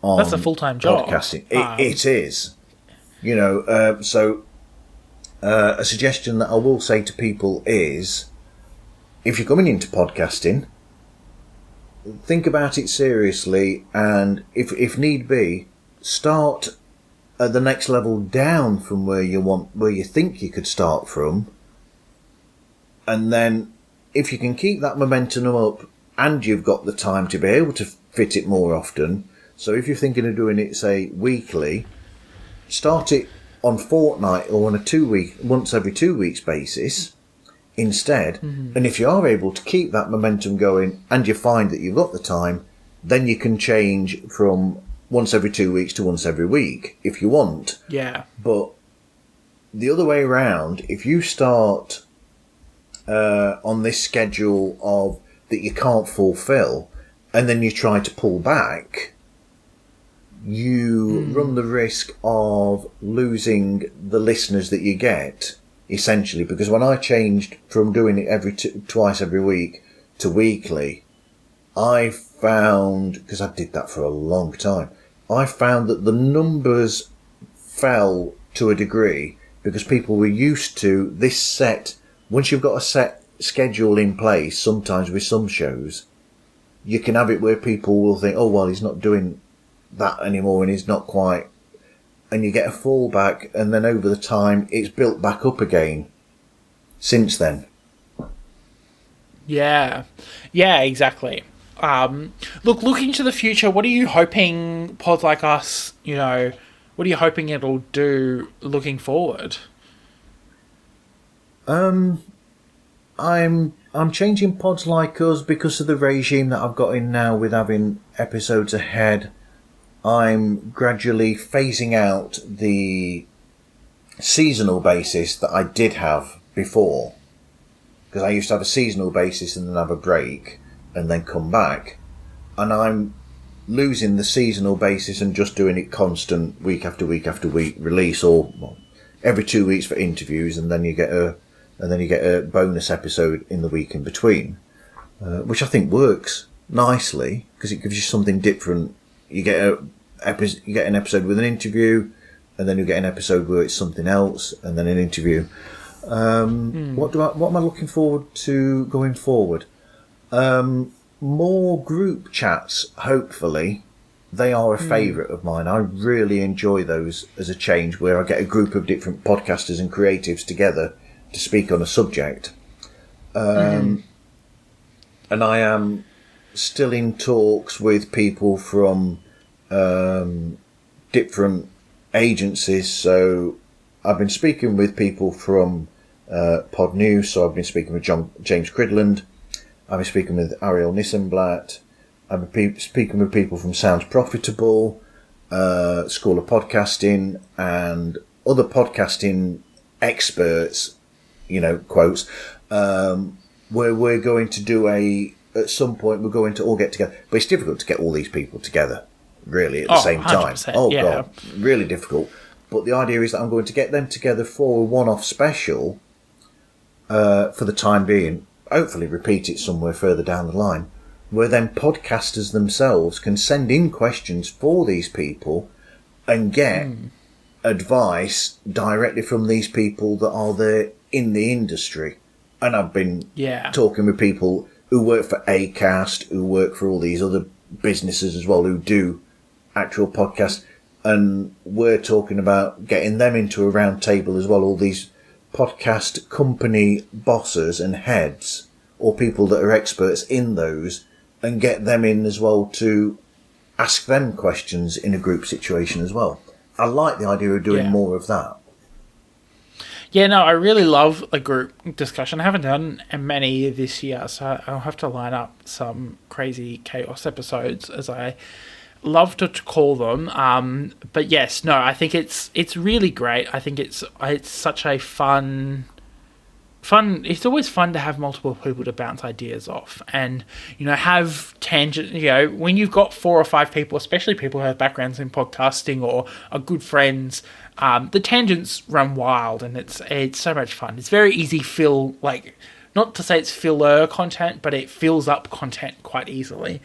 on That's a full-time job. Podcasting. It is. You know, so a suggestion that I will say to people is, if you're coming into podcasting, think about it seriously, and if need be, start at the next level down from where you think you could start from, and then if you can keep that momentum up and you've got the time to be able to fit it more often. So if you're thinking of doing it, say, weekly, start it on fortnight or on a once every 2 weeks basis instead. Mm-hmm. And if you are able to keep that momentum going and you find that you've got the time, then you can change from once every 2 weeks to once every week if you want. Yeah. But the other way around, if you start on this schedule of that you can't fulfill and then you try to pull back, you run the risk of losing the listeners that you get, essentially. Because when I changed from doing it twice every week to weekly, I found, because I did that for a long time, I found that the numbers fell to a degree because people were used to this set. Once you've got a set schedule in place, sometimes with some shows, you can have it where people will think, oh, well, he's not doing that anymore and he's not quite, and you get a fallback, and then over the time it's built back up again since then. Yeah, exactly. Looking to the future, what are you hoping pods like us, what are you hoping it'll do looking forward? I'm changing pods like us because of the regime that I've got in now with having episodes ahead. I'm gradually phasing out the seasonal basis that I did have before. Because I used to have a seasonal basis and then have a break and then come back. And I'm losing the seasonal basis and just doing it constant week after week after week release, or every 2 weeks for interviews, and then you get a bonus episode in the week in between, which I think works nicely because it gives you something different. You get an episode with an interview, and then you get an episode where it's something else, and then an interview. What am I looking forward to going forward? More group chats, hopefully. They are a favourite of mine. I really enjoy those as a change, where I get a group of different podcasters and creatives together to speak on a subject. And I am still in talks with people from different agencies. So I've been speaking with people from Pod News. So I've been speaking with James Cridland. I've been speaking with Ariel Nissenblatt. I've been speaking with people from Sounds Profitable, School of Podcasting, and other podcasting experts, quotes, where we're going to do at some point, we're going to all get together. But it's difficult to get all these people together, really, at the same time. Yeah. God, really difficult. But the idea is that I'm going to get them together for a one-off special for the time being, hopefully repeat it somewhere further down the line, where then podcasters themselves can send in questions for these people and get advice directly from these people that are there in the industry. And I've been talking with people who work for Acast, who work for all these other businesses as well, who do actual podcasts, and we're talking about getting them into a round table as well, all these podcast company bosses and heads, or people that are experts in those, and get them in as well to ask them questions in a group situation as well. I like the idea of doing more of that. Yeah, no, I really love a group discussion. I haven't done many this year, so I'll have to line up some crazy chaos episodes, as I love to call them. But yes, no, I think it's really great. I think it's such a fun. It's always fun to have multiple people to bounce ideas off, and have tangent. When you've got 4 or 5 people, especially people who have backgrounds in podcasting or are good friends, the tangents run wild, and it's so much fun. It's very easy feel like not to say it's filler content, but it fills up content quite easily,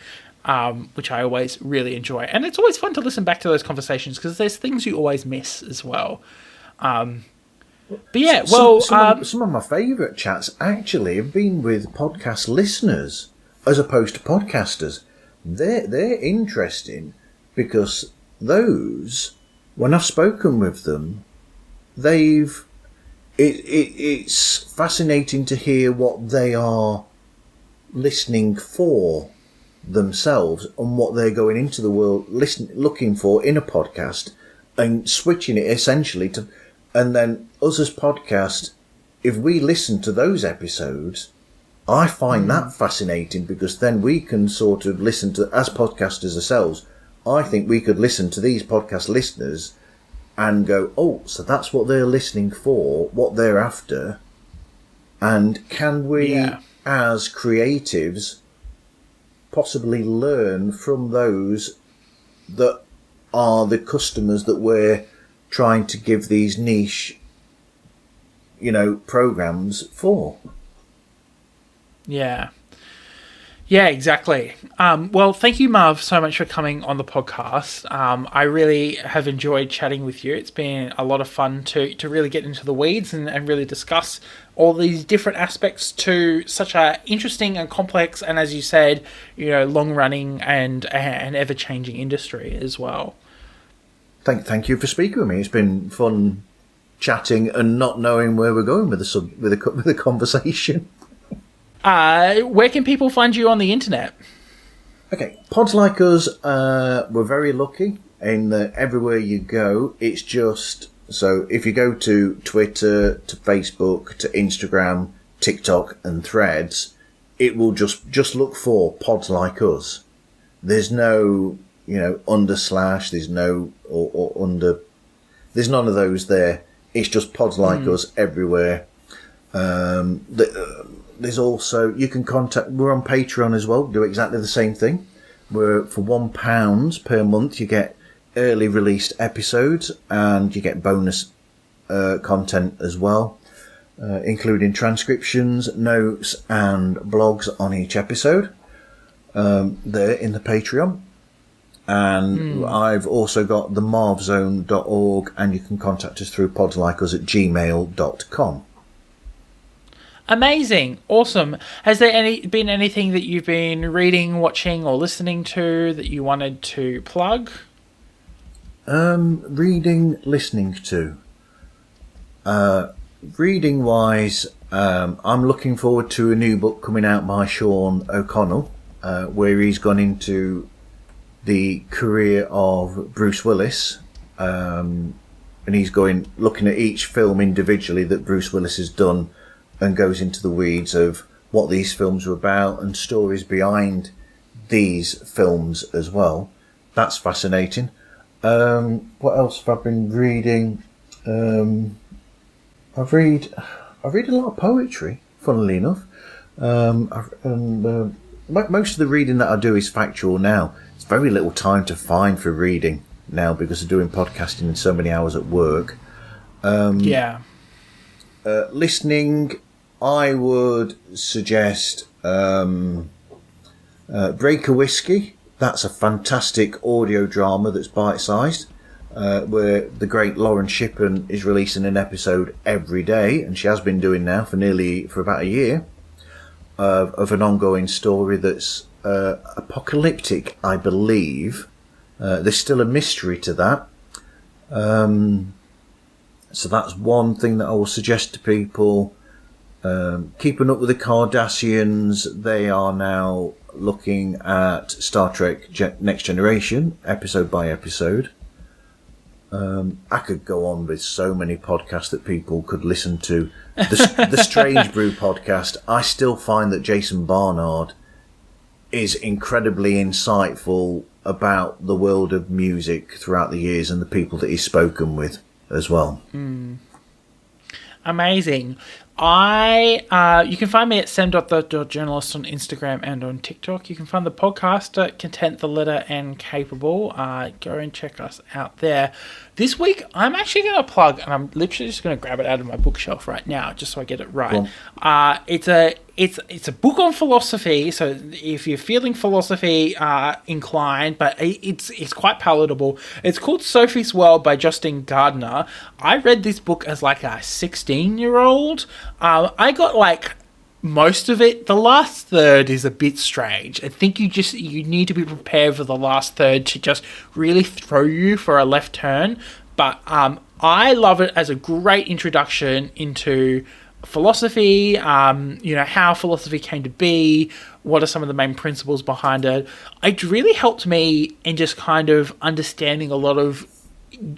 which I always really enjoy. And it's always fun to listen back to those conversations because there's things you always miss as well. But yeah, well, some of my favourite chats actually have been with podcast listeners as opposed to podcasters. They're interesting because those, when I've spoken with them, it's fascinating to hear what they are listening for themselves and what they're going into the world looking for in a podcast and switching it essentially to. And then us as podcast, if we listen to those episodes, I find that fascinating because then we can sort of listen to, as podcasters ourselves, I think we could listen to these podcast listeners and go, oh, so that's what they're listening for, what they're after. And can we, as creatives, possibly learn from those that are the customers that we're trying to give these niche, programs for? Yeah, exactly. Well, thank you, Marv, so much for coming on the podcast. I really have enjoyed chatting with you. It's been a lot of fun to really get into the weeds and really discuss all these different aspects to such a interesting and complex and, as you said, long-running and ever-changing industry as well. Thank you for speaking with me. It's been fun chatting and not knowing where we're going with the conversation. Where can people find you on the internet? Okay, pods like us, we're very lucky in that everywhere you go, it's just, so if you go to Twitter, to Facebook, to Instagram, TikTok and Threads, it will just look for pods like us. There's no, /, there's no, or under, there's none of those there. It's just pods like us everywhere. There's also, you can contact, we're on Patreon as well, do exactly the same thing. We're, for £1 per month, you get early released episodes and you get bonus content as well, including transcriptions, notes and blogs on each episode. There in the Patreon. And I've also got the marvzone.org and you can contact us through podslikeus@gmail.com. Amazing. Awesome. Has there been anything that you've been reading, watching, or listening to that you wanted to plug? Listening to. Reading-wise, I'm looking forward to a new book coming out by Sean O'Connell, where he's gone into the career of Bruce Willis, and he's looking at each film individually that Bruce Willis has done and goes into the weeds of what these films are about and stories behind these films as well. That's fascinating. What else have I been reading? I read a lot of poetry, funnily enough. Most of the reading that I do is factual now. It's very little time to find for reading now because of doing podcasting and so many hours at work. Listening, I would suggest Break a Whiskey. That's a fantastic audio drama that's bite-sized, where the great Lauren Shippen is releasing an episode every day, and she has been doing now for about a year, of an ongoing story that's apocalyptic, I believe. There's still a mystery to that. So that's one thing that I will suggest to people. Keeping Up with the Kardashians, they are now looking at Star Trek Next Generation, episode by episode. I could go on with so many podcasts that people could listen to. The Strange Brew podcast, I still find that Jason Barnard is incredibly insightful about the world of music throughout the years and the people that he's spoken with as well. Amazing. You can find me at sam.the.journalist on Instagram and on TikTok. You can find the podcast at Content, the Letter, and Capable. Go and check us out there. This week, I'm actually going to plug, and I'm literally just going to grab it out of my bookshelf right now, just so I get it right. It's a book on philosophy, so if you're feeling philosophy inclined, but it's quite palatable. It's called Sophie's World by Justin Gardner. I read this book as like a 16-year-old. I got like most of it. The last third is a bit strange. I think you need to be prepared for the last third to just really throw you for a left turn. But I love it as a great introduction into philosophy, how philosophy came to be, what are some of the main principles behind it. It really helped me in just kind of understanding a lot of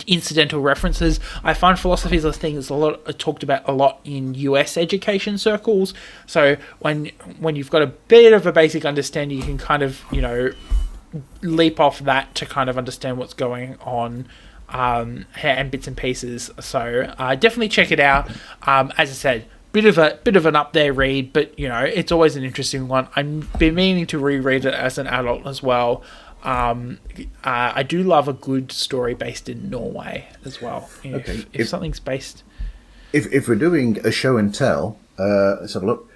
incidental references. I find philosophy is a thing that's talked about a lot in US education circles. So when you've got a bit of a basic understanding, you can kind of, leap off that to kind of understand what's going on and bits and pieces. So definitely check it out. As I said, bit of an up there read, but it's always an interesting one. I've been meaning to reread it as an adult as well. I do love a good story based in Norway as well. If something's based, if we're doing a show and tell, let's have a look.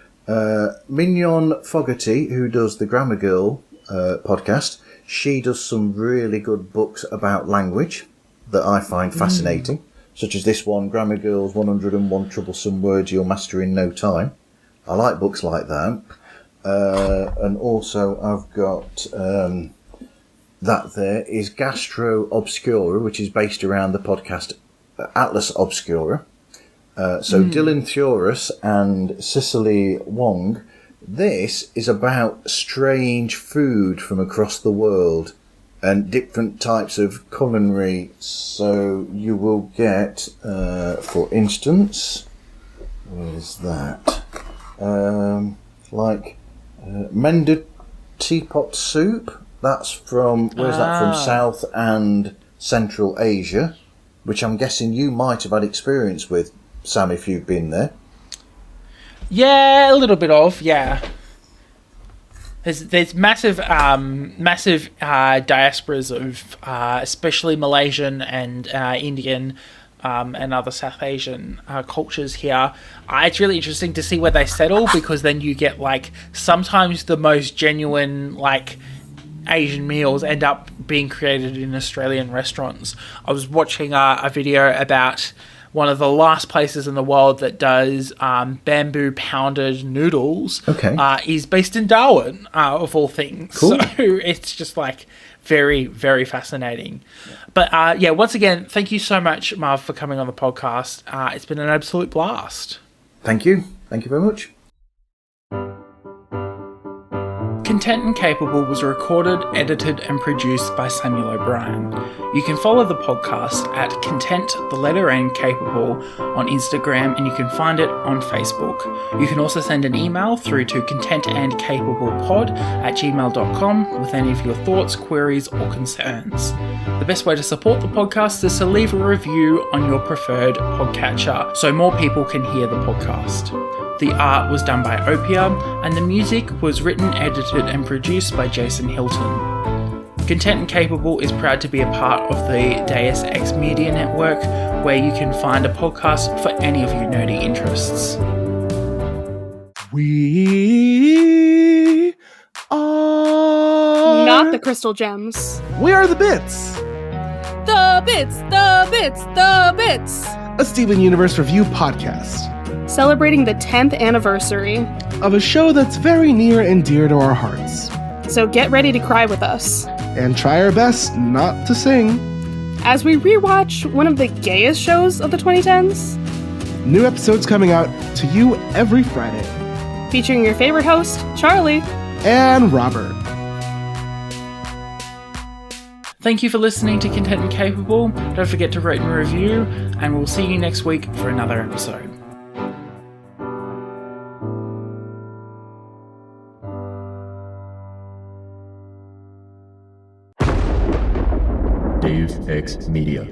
Mignon Fogarty, who does the Grammar Girl podcast, she does some really good books about language that I find fascinating, such as this one, Grammar Girl's 101 Troublesome Words You'll Master in No Time. I like books like that. And also I've got that there is Gastro Obscura, which is based around the podcast Atlas Obscura. Dylan Theorus and Cicely Wong. This is about strange food from across the world and different types of culinary. So you will get, for instance, where is that? Mended teapot soup. That's from, where's that from? South and Central Asia, which I'm guessing you might have had experience with, Sam, if you've been there. Yeah, a little bit of, yeah. There's massive diasporas of especially Malaysian and Indian and other South Asian cultures here. It's really interesting to see where they settle, because then you get sometimes the most genuine Asian meals end up being created in Australian restaurants. I was watching a video about one of the last places in the world that does bamboo pounded noodles. Okay. Is based in Darwin, of all things. Cool. So it's just very, very fascinating. But once again, thank you so much, Marv, for coming on the podcast. It's been an absolute blast. Thank you. Thank you very much. Content and Capable was recorded, edited, and produced by Samuel O'Brien. You can follow the podcast at Content, the letter N, Capable on Instagram, and you can find it on Facebook. You can also send an email through to contentandcapablepod@gmail.com with any of your thoughts, queries, or concerns. The best way to support the podcast is to leave a review on your preferred podcatcher so more people can hear the podcast. The art was done by Opia, and the music was written, edited, and produced by Jason Hilton. Content and Capable is proud to be a part of the Deus Ex Media Network, where you can find a podcast for any of your nerdy interests. We are Not the crystal gems. We are the Bits, The bits, the bits, the bits. a Steven Universe review podcast Celebrating the 10th anniversary. of a show that's very near and dear to our hearts, So get ready to cry with us and try our best not to sing. as we rewatch one of the gayest shows of the 2010s, New episodes coming out to you every Friday. featuring your favorite host, Charlie. And Robert. Thank you for listening to Content and Capable. Don't forget to rate and review, and we'll see you next week for another episode. Deus Ex Media.